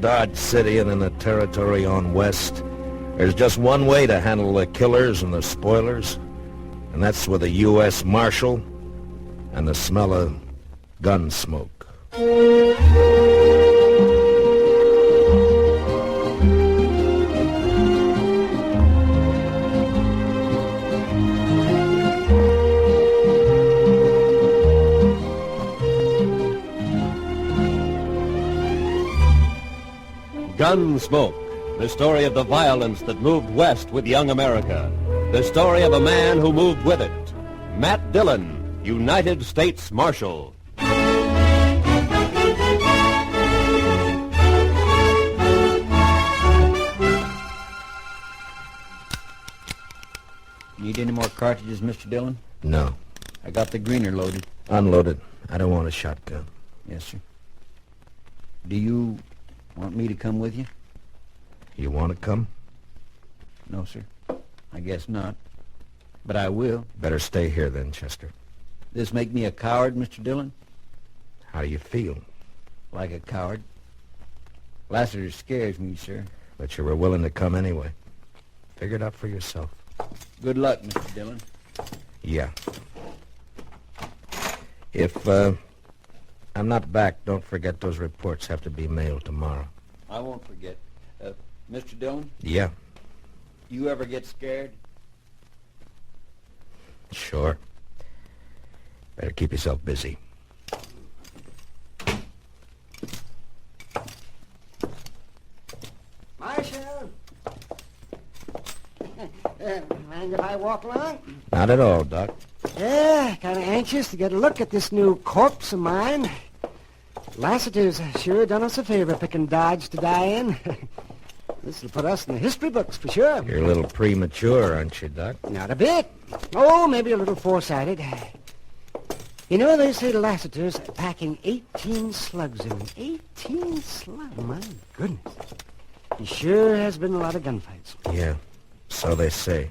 Dodge City and in the territory on west, there's just one way to handle the killers and the spoilers, and that's with a U.S. Marshal and the smell of Gunsmoke. Gunsmoke, the story of the violence that moved west with young America. The story of a man who moved with it. Matt Dillon, United States Marshal. Need any more cartridges, Mr. Dillon? No. I got the greener loaded. Unloaded. I don't want a shotgun. Yes, sir. Do you want me to come with you? You want to come? No, sir. I guess not. But I will. Better stay here then, Chester. This make me a coward, Mr. Dillon? How do you feel? Like a coward. Lassiter scares me, sir. But you were willing to come anyway. Figure it out for yourself. Good luck, Mr. Dillon. Yeah. If, I'm not back, don't forget those reports have to be mailed tomorrow. I won't forget. Mr. Dillon? Yeah. You ever get scared? Sure. Better keep yourself busy. Marshal! Mind if I walk along? Not at all, Doc. Yeah, kind of anxious to get a look at this new corpse of mine. Lassiter's sure done us a favor picking Dodge to die in. This'll put us in the history books for sure. You're a little premature, aren't you, Doc? Not a bit. Oh, maybe a little foresighted. You know, they say Lassiter's packing 18 slugs in him. 18 slugs? My goodness. He sure has been a lot of gunfights. Yeah, so they say.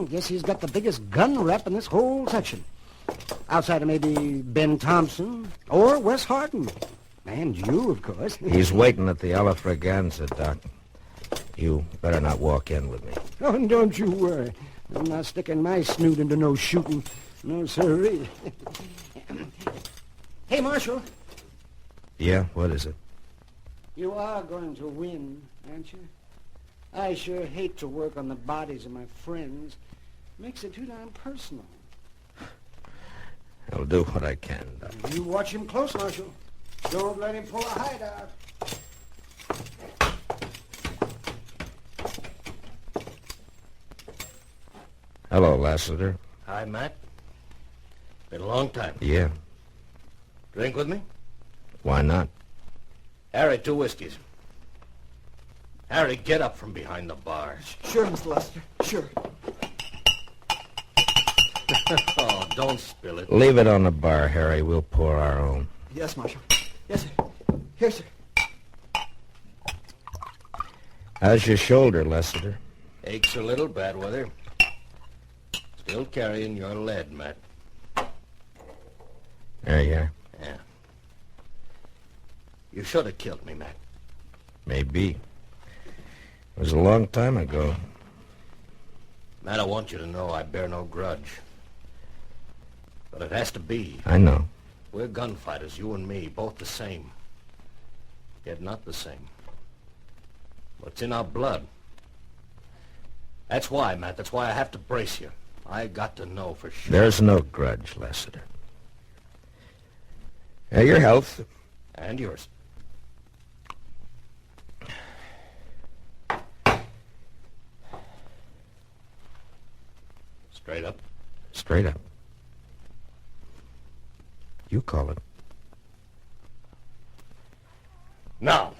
Guess he's got the biggest gun rep in this whole section. Outside of maybe Ben Thompson or Wes Harden. And you, of course. He's waiting at the Alafraganza, Doc. You better not walk in with me. Oh, don't you worry. I'm not sticking my snoot into no shooting. No, sirree. Hey, Marshal. Yeah, what is it? You are going to win, aren't you? I sure hate to work on the bodies of my friends. Makes it too darn personal. I'll do what I can, Doc. You watch him close, Marshal. Don't let him pull a hideout. Hello, Lassiter. Hi, Matt. Been a long time. Yeah. Drink with me? Why not? Harry, 2 whiskeys. Harry, get up from behind the bar. Sure, Mr. Lassiter. Sure. Oh, don't spill it. Leave it on the bar, Harry. We'll pour our own. Yes, Marshal. Yes, sir. Here, sir. How's your shoulder, Lassiter? Aches a little, bad weather. Still carrying your lead, Matt. There you are. Yeah. You should have killed me, Matt. Maybe. It was a long time ago. Matt, I want you to know I bear no grudge. But it has to be. I know. We're gunfighters, you and me, both the same. Yet not the same. What's in our blood? That's why, Matt. That's why I have to brace you. I got to know for sure. There's no grudge, Lassiter. Your health. And yours. Straight up. Straight up. You call it. Now.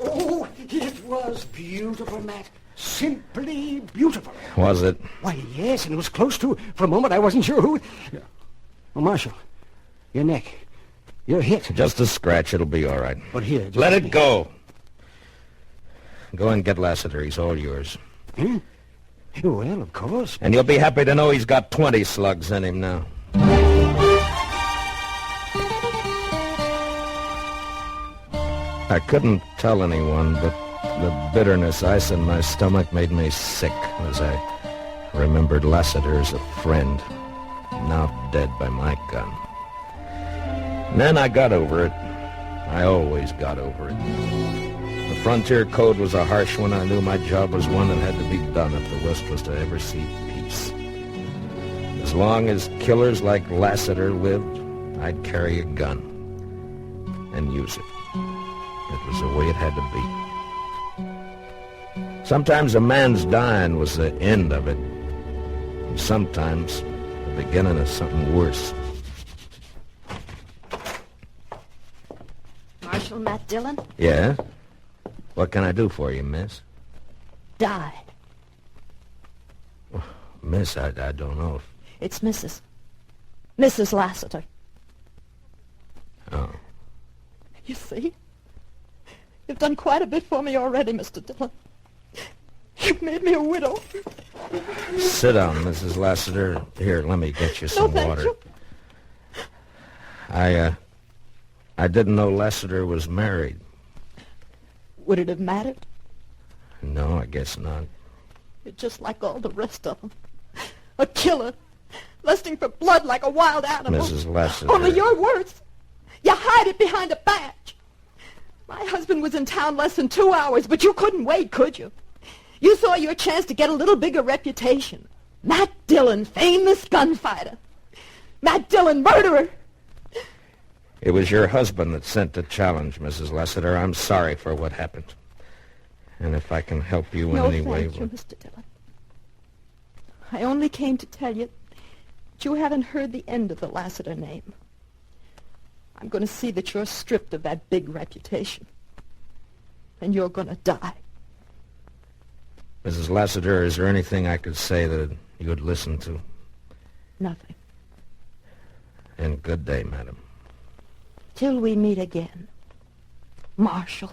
Oh, it was beautiful, Matt. Simply beautiful. Was it? Why, yes, and it was close to. For a moment, I wasn't sure who. Oh, Marshal, your neck. You're hit. Just a scratch. It'll be all right. But here, just Let it go. Go and get Lassiter. He's all yours. Well, of course. And you'll be happy to know he's got 20 slugs in him now. I couldn't tell anyone, but the bitterness ice in my stomach made me sick as I remembered Lassiter as a friend, now dead by my gun. And then I got over it. I always got over it. The frontier code was a harsh one. I knew my job was one that had to be done if the West was to ever see peace. As long as killers like Lassiter lived, I'd carry a gun and use it. It was the way it had to be. Sometimes a man's dying was the end of it, and sometimes the beginning of something worse. Marshal Matt Dillon? Yeah? What can I do for you, miss? Died. Miss, I don't know if... It's Mrs. Lassiter. Oh. You see? You've done quite a bit for me already, Mr. Dillon. You've made me a widow. Sit down, Mrs. Lassiter. Here, let me get you some thank water. you. I didn't know Lassiter was married. Would it have mattered? No, I guess not. You're just like all the rest of them. A killer, lusting for blood like a wild animal. Mrs. Lassiter. Only you're worse. You hide it behind a badge. My husband was in town less than 2 hours, but you couldn't wait, could you? You saw your chance to get a little bigger reputation. Matt Dillon, famous gunfighter. Matt Dillon, murderer. It was your husband that sent the challenge, Mrs. Lassiter. I'm sorry for what happened. And if I can help you in any way... No, thank you, Mr. Dillon. I only came to tell you that you haven't heard the end of the Lassiter name. I'm going to see that you're stripped of that big reputation. And you're going to die. Mrs. Lassiter, is there anything I could say that you would listen to? Nothing. And good day, madam. Till we meet again, Marshal.